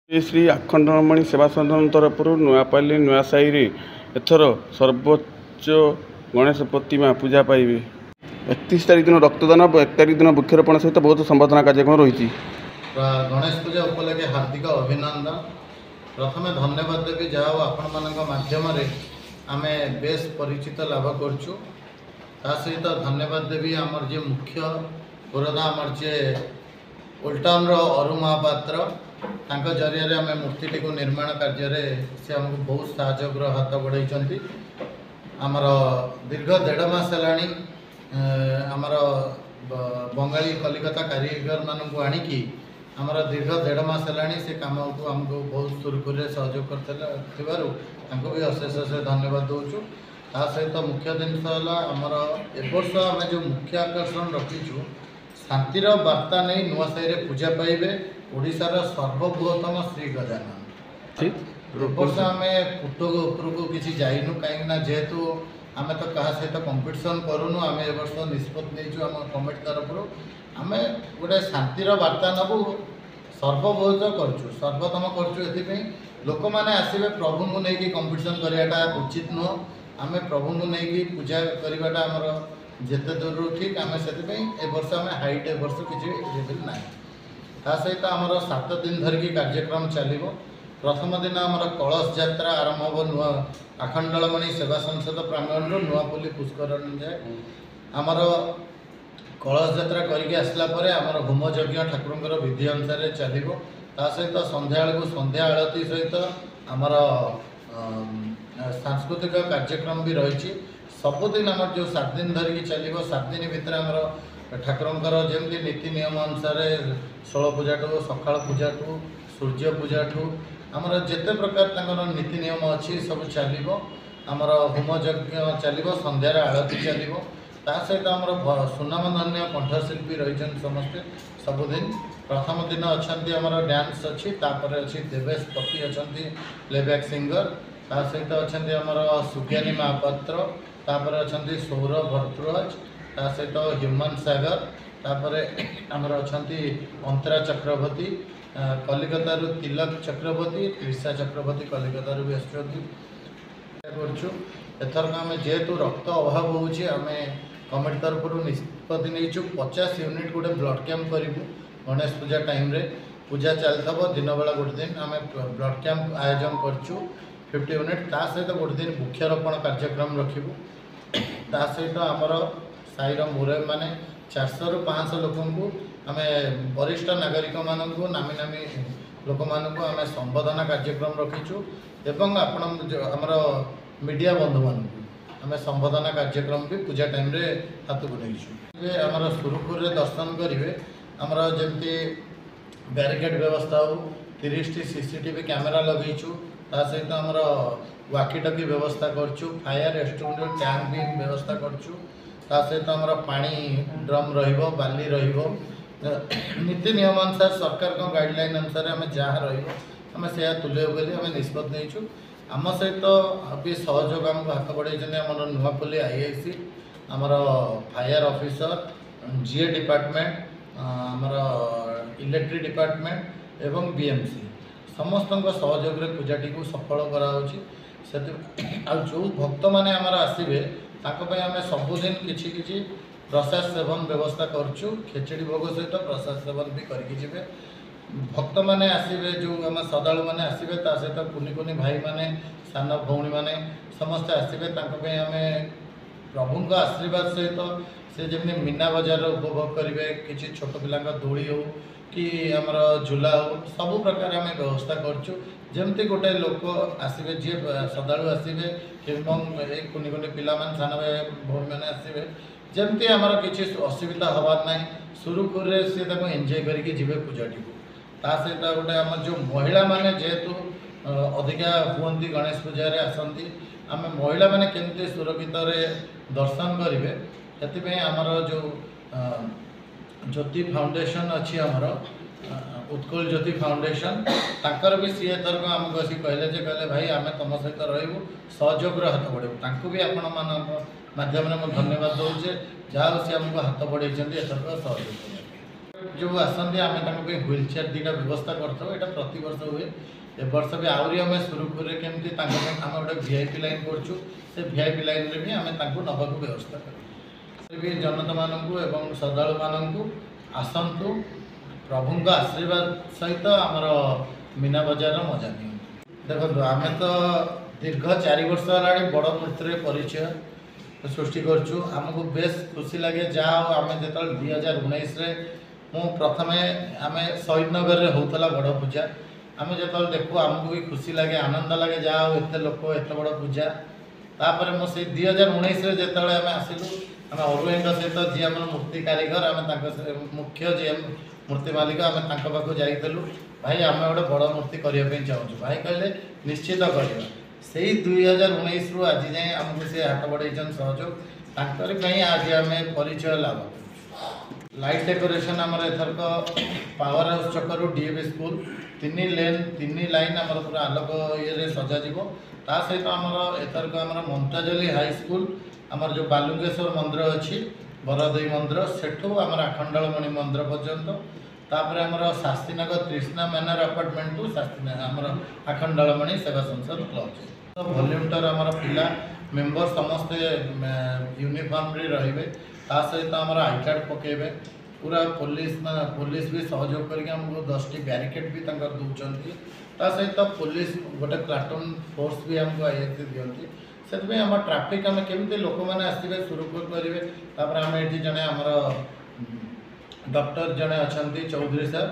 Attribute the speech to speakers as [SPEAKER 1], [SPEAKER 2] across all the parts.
[SPEAKER 1] श्री श्री आखंडमणि सेवा सदन तरफ नुआपाली नुआसाई एथर सर्वोच्च गणेश प्रतिमा पूजा पाइबे। 31 तारीख दिन रक्तदान और 1 तारीख दिन वृक्षरोपण सहित बहुत संवर्धना कार्यक्रम रही।
[SPEAKER 2] गणेश पूजा उपलक्षे हार्दिक अभिनंदन। प्रथम धन्यवाद देवी जहाँ आपण माध्यम आम बेस परिचित लाभ करुँ। सहित धन्यवाद देवी आमर जे मुख्य पुरोधा आमर जे ओल्ड टाउन अरु महापात्र तांका जरिया आम मूर्ति को निर्माण कार्य से आमको बहुत साहय हाथ बढ़ाई। आमर दीर्घ 1.5 मास है आमर बंगाली कलिकता कारीगर मानक आणिकी आमर दीर्घ 1.5 मास है से कम को आमको बहुत सुरखुरी सहयोग कर भी अशेष अशेष धन्यवाद दूचु। सहित मुख्य जिनस आमर एवर्ष आम जो मुख्य आकर्षण रखीचु शांतिर वार्ता नहीं नुआसाई पूजा पाइबे ओडिशार सर्वबृहत्तम श्री गजानन। एवर्ष आम फुट उपरक किसी जाइनु कहीं जेहेतु आम तो क्या सहित कंपिटिशन करूनु आम एवर्ष निष्पत्ति नहीं आम कमिटी तरफ आम गोटे शांतिर वार्ता नबू सर्वबृहत करूँ सर्वोत्तम करूँ। लोक मैंने आसवे प्रभु को लेकिन कंपिटिशन कराटा उचित नुह। आम प्रभु को लेकिन पूजा करवाटा आमर जिते दूर ठीक आम से वर्ष आम हाइट ए वर्ष किसी लेवल ना। सहित आमर 7 दिन धरिकी कार्यक्रम चलो। प्रथम दिन आमर कलश यात्रा आरंभ हो नुआ आखंडमणि सेवा संसद प्रांगण नुआपल्ली पुष्कर जाए आमर कलश यात्रा करके आसला आमर होम यज्ञ ठाकुर विधि अनुसार चलो। सहित संध्या को संध्या आरती सहित आमर सांस्कृतिक कार्यक्रम भी रही। सबुदिन आम जो 7 दिन धरिकी चलो 7 दिन भितर आमर ठाकुर जमी नीति नियम अनुसार षोल पूजा ठू सकाल पूजा ठू सूर्य पूजा ठू आमर जिते प्रकार नीति नियम अच्छी सब चलो। आमर होम यज्ञ चलो संध्यार आरती चलो। सहित आमर सुनामधन्य कंठशिल्पी रही समस्ते सबुदिन। प्रथम दिन अच्छा आमर डांस अच्छी अच्छी देवेश पति अच्छा प्लेबैक सिंगर सहित अच्छा आमर सुज्ञानी महापात्र तापर अच्छा सौरभ भट्टराज सहित ह्यूमन सागर तापर आमर अच्छा अंतरा चक्रवर्ती कलिकता तिलक चक्रवर्ती त्रिषा चक्रवर्ती कलिकता भी एथर आम जेहेतु रक्त अभाव होमें कमिटी तरफ निष्पत्ति नहीं 50 यूनिट गोटे ब्लड कैंप करूँ गणेश पूजा टाइम रे पूजा चलता दिन बेला गोटे दिन आम ब्लड कैंप आयोजन करूँ 50 यूनिट सहित गोटे दिन वृक्षरोपण कार्यक्रम रखू। सहित आमर साईर मुरई मैंने 400 ରୁ 500 लोक आम वरिष्ठ नागरिक मानक नामी नामी लोक मानक आम संबोधना कार्यक्रम रखीचु एवं आपण आमर मीडिया बंधु मानक आम संबोधना कार्यक्रम भी पूजा टाइम रे हाथ को नहीं आमर सुरुखुर दर्शन करेंगे। आमर जमी बैरिकेड व्यवस्था हो 30टी CCTV कैमेरा लगेचु सहित आमर वाकी टकी व्यवस्था करूँ फायर एक्सटिंग्विशर टैंक भी व्यवस्था करूँ सहित आमर पानी ड्रम बाली नीति नियम अनुसार सरकार गाइडलाइन अनुसार आम जहाँ रम से तुले बोली आम निष्पत्ति नहीं। आम सहित भी सहयोग आमको हाथ बढ़ाई आम नुआपल्ली IIC आमर फायर ऑफिसर GA डिपार्टमेंट आमर इलेक्ट्रिक डिपार्टमेंट एवं BMC समस्त सहयोग पूजाटी को सफल कराऊँगी। जो भक्त मैंने आमर आसवे आम सबुदिन किसी प्रसाद सेवन व्यवस्था करूँ खेचड़ी भोग सहित प्रसाद सेवन भी करके भक्त मैंने आसवे जो आम श्रद्धालु मैंने आसवे सहित कुनि कुनि भाई मैंने सान भौणी मैंने समस्ते आसवे आम प्रभु आशीर्वाद सहित से जमी मीना बजार उपभोग करेंगे किसी छोट पिला दोली हो कि आमर झूला हो सब प्रकार आम व्यवस्था करूँ जमती गोटे लोक आसवे जी श्रद्धालु आसवे कुनि कुनि पिला सान भाई भौणी मैंने आसवे जमती आमर किसी असुविधा हबार ना सुरुखुर सी एंजॉय करके जी पूजाटी को सहित गोटे आम जो महिला माने जेहेतु अधिका हुंती गणेश पूजा आसती आम महिला माने केमती सुरक्षित दर्शन करेंगे से आमर जो ज्योति फाउंडेशन अच्छी आमर उत्कल ज्योति फाउंडेशन ताकर भी सी एथरक आमको आसी कहले भाई आम तुम सहित रही सहयोग हाथ बढ़ेबू भी आपण माध्यम धन्यवाद दूचे जहाँ सी आमको हाथ बढ़ाई एथरक सहयोग जो आसती आम व्हील चेयर दुटा व्यवस्था करता यहाँ प्रति वर्ष हुए ए वर्ष भी आहरी आम सुरुखुर केमती आम गोटे वीआईपी लाइन करचु से वीआईपी लाइन रे भी आम नवाक व्यवस्था कर भी जनता मानू एवं श्रद्धालु मानू आसतु प्रभु आशीर्वाद सहित आमर मीना बजार मजा नि देखो आम तो दीर्घ 4 वर्ष है बड़ मूर्ति परिचय सृष्टि करचु आमको बेस खुशी लगे जहाँ आम जो 2019 मु प्रथम आम शहीद नगर में होता बड़ पूजा आम जो देखू आमको भी खुशी लगे आनंद लगे जहाँ एत लोक एत बड़ पूजा तापर मुझे 2019 जो आम आसिलु आम अरुण सहित जी आम मूर्ति कारीगर आम मुख्य जी मूर्ति मालिक आम पाखक जाइलु भाई आम गोटे बड़ मूर्ति करने चाहूँ भाई कहले निश्चित करवा से 2019 रु आज जाए आमको से हाथ बढ़े सहयोग तांकर आज आम परिचय लाभ लाइट डेकोरेशन आमर एथरक पावर हाउस चक्कर डीएवी स्कूल 3 लेन 3 लाइन आमर पूरा आलोक ये सजा ता सहित आमर एथरक आमर ममताजली हाई स्कूल आमर जो बालुंगेश्वर मंदिर अच्छी बरदई मंदिर सेठू आमर आखंडालमणि मंदिर पर्यंत तापर आमर शास्त्रीनगर तृष्णा मैनर अपार्टमेंट टू शास्त्रीनगर आमर आखंडालमणि सेवा संसार क्लब भल्यूमटर आमर पिला मेम्बर समस्ते यूनिफॉर्म रे रहिबे ता सहित आमर आई कार्ड पकेबे पूरा पुलिस भी सहयोग करके हमको 10टी बैरिकेड भी तंकर दउचंती ता सहित पुलिस गोटे प्लाटून फोर्स भी हमको आईएससी दियंती से आम ट्राफिक आम केमी लोक मैंने आसवे सुरक्षित करेंगे तापर आम ये जड़े आमर डॉक्टर जड़े अच्छा चौधरी सर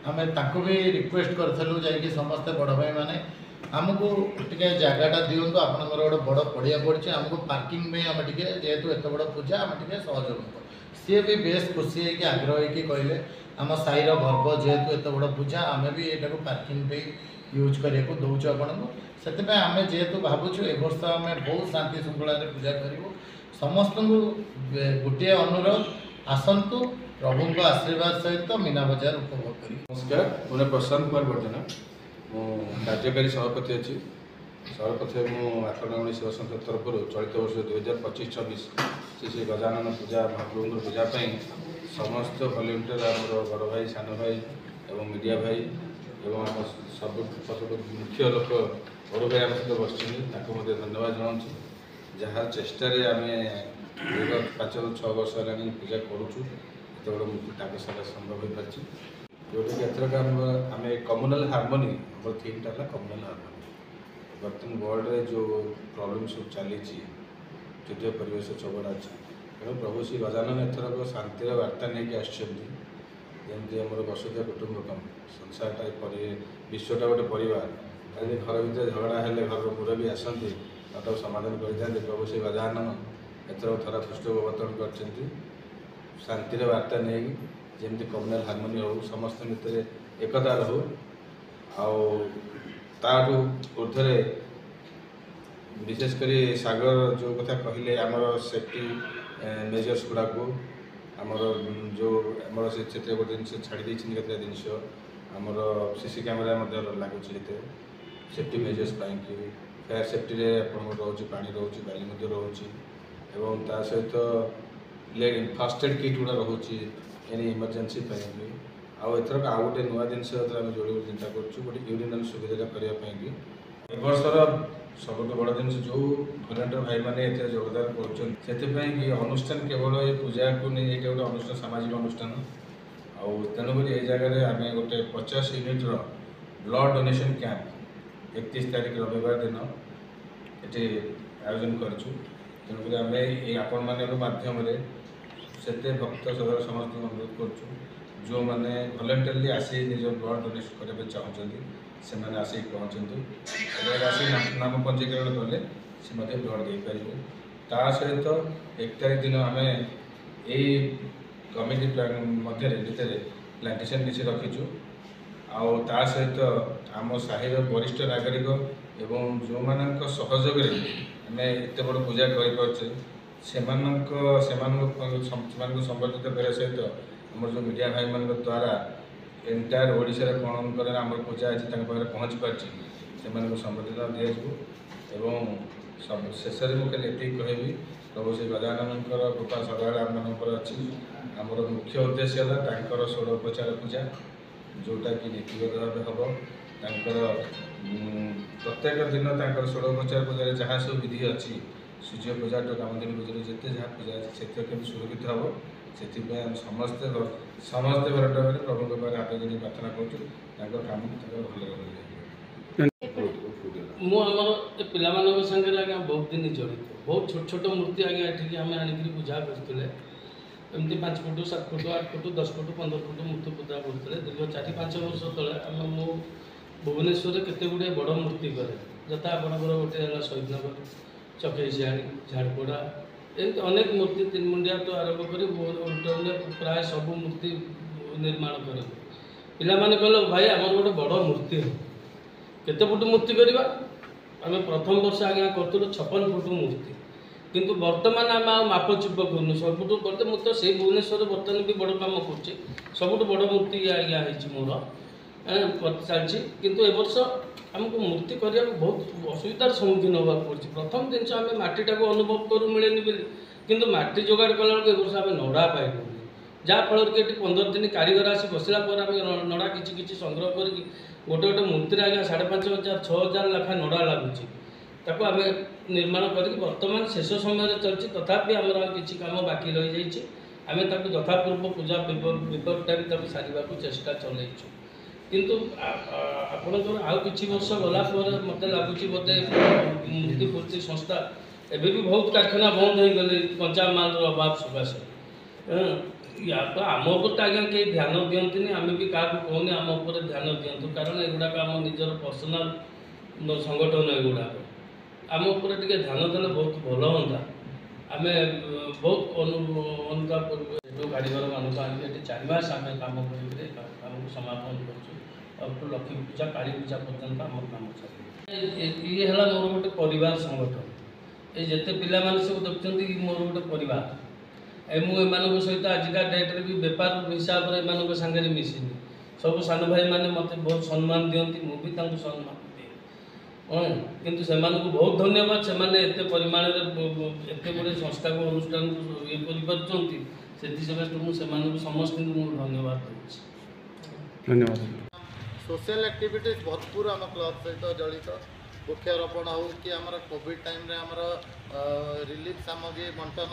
[SPEAKER 2] आम भी रिक्वेस्ट करूँ जा समस्ते बड़ भाई मैंने आमको टे जगटा दिंतु आपंकर गोटे बड़ पड़िया पड़ी आमको पार्किंग में आम टे जेहेतु एत बड़ पूजा आम टे सहयोग सी भी बेस खुशी है आग्रह है कहले आम साईर गर्व जेहेतु एत बड़ पूजा आम भी यहाँ पार्किंग पे यूज करने को दौचु आपको से आम जेहेतु भावुँ ए वर्ष आम बहुत शांति श्रृंखला पूजा करूँ समस्त को गोटे अनुरोध आसतु प्रभु आशीर्वाद सहित मीना बजार उपभोग करी।
[SPEAKER 3] नमस्कार मुझे प्रशांत कुमार वर्धना मु कार्यकारी सभापति अच्छी सभापति मु आखंडालमणि सेवा संस्था तरफ चलित वर्ष 2025-26 श्री गजानन पूजा महाप्रभु पूजापी समस्त भल्यूंटर आमर बड़ भाई सान भाई एवं मीडिया भाई एवं आम सब मुख्य लोक बड़ भाई आम सहित बस धन्यवाद जनाऊँ जहाँ चेष्टार आम दीर्घ 5-6 वर्ष है पूजा करुचु तो मूर्ति सारा संभव हो पार्टी जोटा कि एथरक आम कम्युनाल हार्मोनी आम थीमटा है कम्युनाल हार्मोनी बर्तमान वर्ल्ड रे जो प्रॉब्लम सब चली युद्ध परिवेश झगड़ा अच्छी तेणु प्रभु श्री गजानन एथरक शांतिर वार्ता नहीं आमती आम वसुधैव कुटुंबकम संसारटा विश्वटा गोटे परिवार यदि घर भर झगड़ा हेल्ले घर मुरबी आसती तो समाधान करते प्रभु श्री गजानन एथरक थरा पृष्ठपोषण कर शांतिर वार्ता नहीं जमी कम्युनाल हार्मोनी हो समस्त भितर एकता रो आठू ऊर्धे विशेषकर सागर जो कथा कहले आमर सेफ्टी मेजर्स गुड़ाक आमर जो आमर से गोटे जिन छाड़ी केतटा जिनस आमर सीसी कैमेरा लगुच सेफ्टी मेजर्स फायर सेफ्टी रोचे पानी रोचे बाली रोचे एवं ता सहित फर्स्ट एड किट गुड़ा रोचे एनी इमरजेंसी आउ एथरक आउ गोटे नुआ जिन आम जोड़ी चिंता कर यूरिनल सुविधा करने वर्षर सब बड़ जिन जो भलेंटियर भाई मैंने योगदान कर अनुष्ठान केवल ये पूजा को नहीं गोटे अनुष्ठान सामाजिक अनुष्ठान तेणुक ये जगह आम गोटे 50 यूनिट ब्लड डोनेशन कैंप 31 तारीख रविवार दिन ये आयोजन करूँ तेणुक आम ये आपण माध्यम से भक्त सदर समस्त अनुरोध करूँ जो मैंने भलेंटियरली आसी निज ब्लड डोनेशन करने चाहते से मैंने आसिक पहुँचतु आसिक नाम पंजीकरण कले से ब्लड दे पारे ता सहित 1 तारीख दिन आम यही कमिटी मध्य भितर प्लांटेसन किसी रखीचु आ सहित आम साहिर वरिष्ठ नागरिक एवं जो मान सहयोग आम एत बड़ पूजा करपे से संबर्धित करने सहित आम जो मीडिया भाई मान द्वारा एंटायर ओडिशा कौन आम पूजा अच्छी पाखे पहुँची पार्टी से संबर्धित दिज्व सब शेष में मुझे ये कहबी प्रभु श्री गजाननकर कृपा सदाବେଳେ आमମାନଙ୍କର ଅଛି। आमर मुख्य उद्देश्य है षोडोपचार पूजा जोटा कि नीतिगत भाव हम प्रत्येक दिन षोडोपचार पूजा जहाँ सब विधि अच्छी सूर्य पूजा कामधेनु पूजा जिते जहाँ पूजा अच्छे से सुरक्षित हम से समस्ते समस्ते घर प्रभु के पाखे हाथ जोड़ी प्रार्थना करूँ काम भल
[SPEAKER 4] मुझे पिलामान सागर आज्ञा बहुत दिन जड़ित बहुत छोट छोट मूर्ति आज्ञा ये आम आनिक पूजा करते एमती 5 foot 7 foot 8 foot 10 foot 15 foot मूर्ति पूजा करते दीर्घ 4-5 वर्ष तले आम मु भुवनेश्वर केते गुड़े बड़ मूर्ति करे जता आपणकर गोटे है शहीदनगर चकेसियाणी झाड़पड़ा एमती अनेक मूर्ति 3 मुंडिया तो आरंभ कर प्राय सब मूर्ति निर्माण कर पिलाने कहले भाई आम गोटे बड़ मूर्ति हो केते फुट मूर्ति करवा आम प्रथम वर्ष आज्ञा करूँ 56 फुट मूर्ति किंतु वर्तमान आम मापचुप करूँ सबुठ बोलते मुझे से भुवनेश्वर बर्तमान भी बड़ कम कर सबुठ बड़ मूर्ति आज्ञा मोर चलती किंतु ए वर्ष आमको मूर्ति करने बहुत असुविधार सम्मुखीन होगा पड़ी प्रथम जिन आम मटीटा को अनुभव करूँ मिले किंतु माटी जोगाड़ कला ए वर्ष आम नड़ा पाइलु जहाँफल कि 15 दिन कारीगर आसी बसला नड़ा कि संग्रह कर गोटे गोटे मूर्ति आज्ञा 5,500-6,000 लेखा नड़ा लगुच ताको आम निर्माण करके बर्तमान शेष समय चलती तथापि आमर किसी काम बाकी रही जाइए आम यथापूर्व पूजा विपरटा भी सारे को चेष्टा चलैचु किंतु आपंकर आउ कि वर्ष गला मत लगुच बोधे मूर्ति फूर्ति संस्था एबे भी बहुत कारखाना बंद हो गले कंचा माल अभाव सकाशे या तो आम उपर आज्ञा कहीं ध्यान दिखती आम भी क्या कहूनी आम उपर ध्यान दिंतु कारण एगुड़ाक आम निजर पर्सनाल संगठन एगुड़ाक आम उपर टे ध्यान देने बहुत भल हाँ आम बहुत अनुताप कर कारीगर मानक आनिक 4 मास आम कम कर समापन कर लक्ष्मी पूजा काली पूजा पर्यंत आम कम चल ये है मोर गोटे परिवार संगठन ये जिते पिला सब देखते मोर गोटे परिवार मुझे सहित आजिका डेट्रे भी बेपार हिसाब से एम सागर मिसिनी सब सान भाई मैंने मत बहुत सम्मान दिखती मुझे सम्मान दिए किंतु से बहुत धन्यवाद से परिमाण एत गुड़े संस्था को अनुष्ठान को ये कर समस्त धन्यवाद
[SPEAKER 1] धन्यवाद।
[SPEAKER 2] सोशल एक्टिविटीज भरपूर आम क्लब सहित जड़ित वृक्षारोपण हो कि आमर कोविड टाइम रे आमर रिलीफ सामग्री बंटन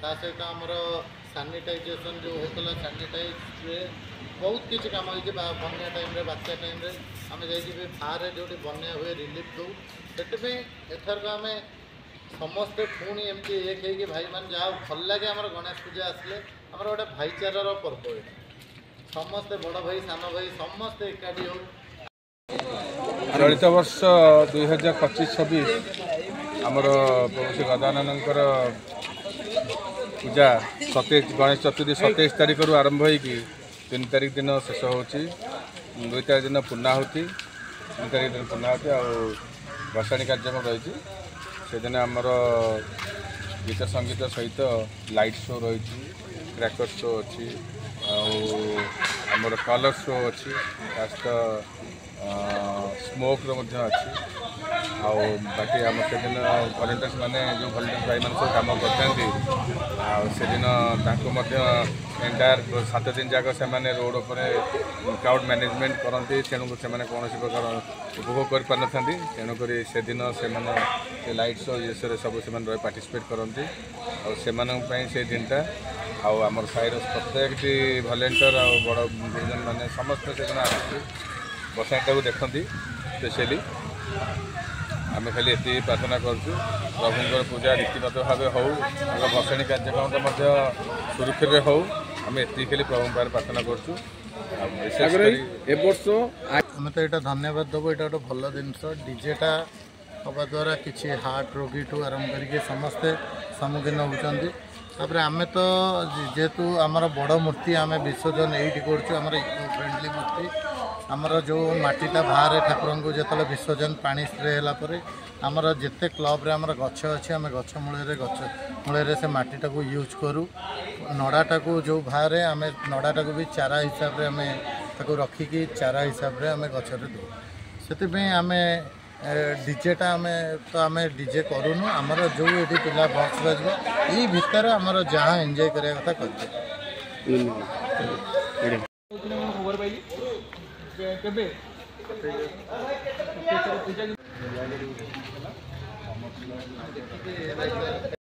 [SPEAKER 2] ता सहित आमर सानिटाइजेशन जो होता सानिटाइज बहुत किसी कम हो बन्या टाइम रे बात्या टाइम रे आम जाइए बाहर जो बन्या हुए रिलीफ दौ से एथर आम समस्ते पुणी एमती एक है भाई मान जहाँ भल लगे आम गणेश पूजा आसले आम गोटे भाईचारार पर्व ये समस्ते बड़ भाई सान भाई समस्ते एकाठी हो।
[SPEAKER 3] चलित वर्ष 2025-26 आमर प्रभु श्री गजाननकर पूजा 27 गणेश चतुर्थी 27 तारीख रू आरंभ होगी 3 तारीख दिन शेष होची 2 तारीख दिन पूर्णाहुति 3 तारीख दिन पूर्णाहुति आ भसाणी कार्यक्रम रही से दिन आमर गीत संगीत सहित लाइट शो रही क्रैकर शो अच्छी आमर कलर शो अच्छी स्मोक अच्छी बाकी आम से दिन भलेंटियर्स मैंने जो भलेंटियर्स भाई मैंने सब कम करते एंटायर 7 दिन जाक से रोड पर क्राउड मैनेजमेंट करती तेणु से कौन प्रकार उपभोग कर पार ना तेणुक से दिन से लाइट शो ये सब से पार्टिसिपेट करती से दिनटा आमर साइर प्रत्येक भलेंटियर आ बड़ गुरुजन मैंने समस्त से बसाटा को देखती स्पेशली आम खाली ये प्रार्थना करूँ प्रभुंर पूजा रीतिमत भाव हो भसाणी कार्यक्रम सुरक्षित हो आम ये खाली प्रभु पाखे प्रार्थना करूँ
[SPEAKER 2] आम तो यहाँ धन्यवाद देव ये गोटे भल जिनस डीजेटा हवा द्वारा किसी हार्ट रोगी ठू आरंभ करके समस्ते सम्मुखीन होती आम तो जेहेतु आमर बड़ मूर्ति आम विसर्जन ये करूँ इको फ्रेंडली मूर्ति आमर जो मटीटा बाहर ठाकुर को जो विसर्जन पानी स्प्रे है आमर जिते क्लब रे आमर गछ अच्छे आम गछ मूल से मटीटा को यूज करूँ नड़ाटा को जो बाहर आम नड़ाटा को भी चारा हिसाब से आम रखिकी चारा हिसाब से आम गचरे दो से आम डीजेटा आम डीजे करूनु आमर जो ये पिला बॉक्स बजो यही भितर आमर जहाँ एंजॉय करने कथा कर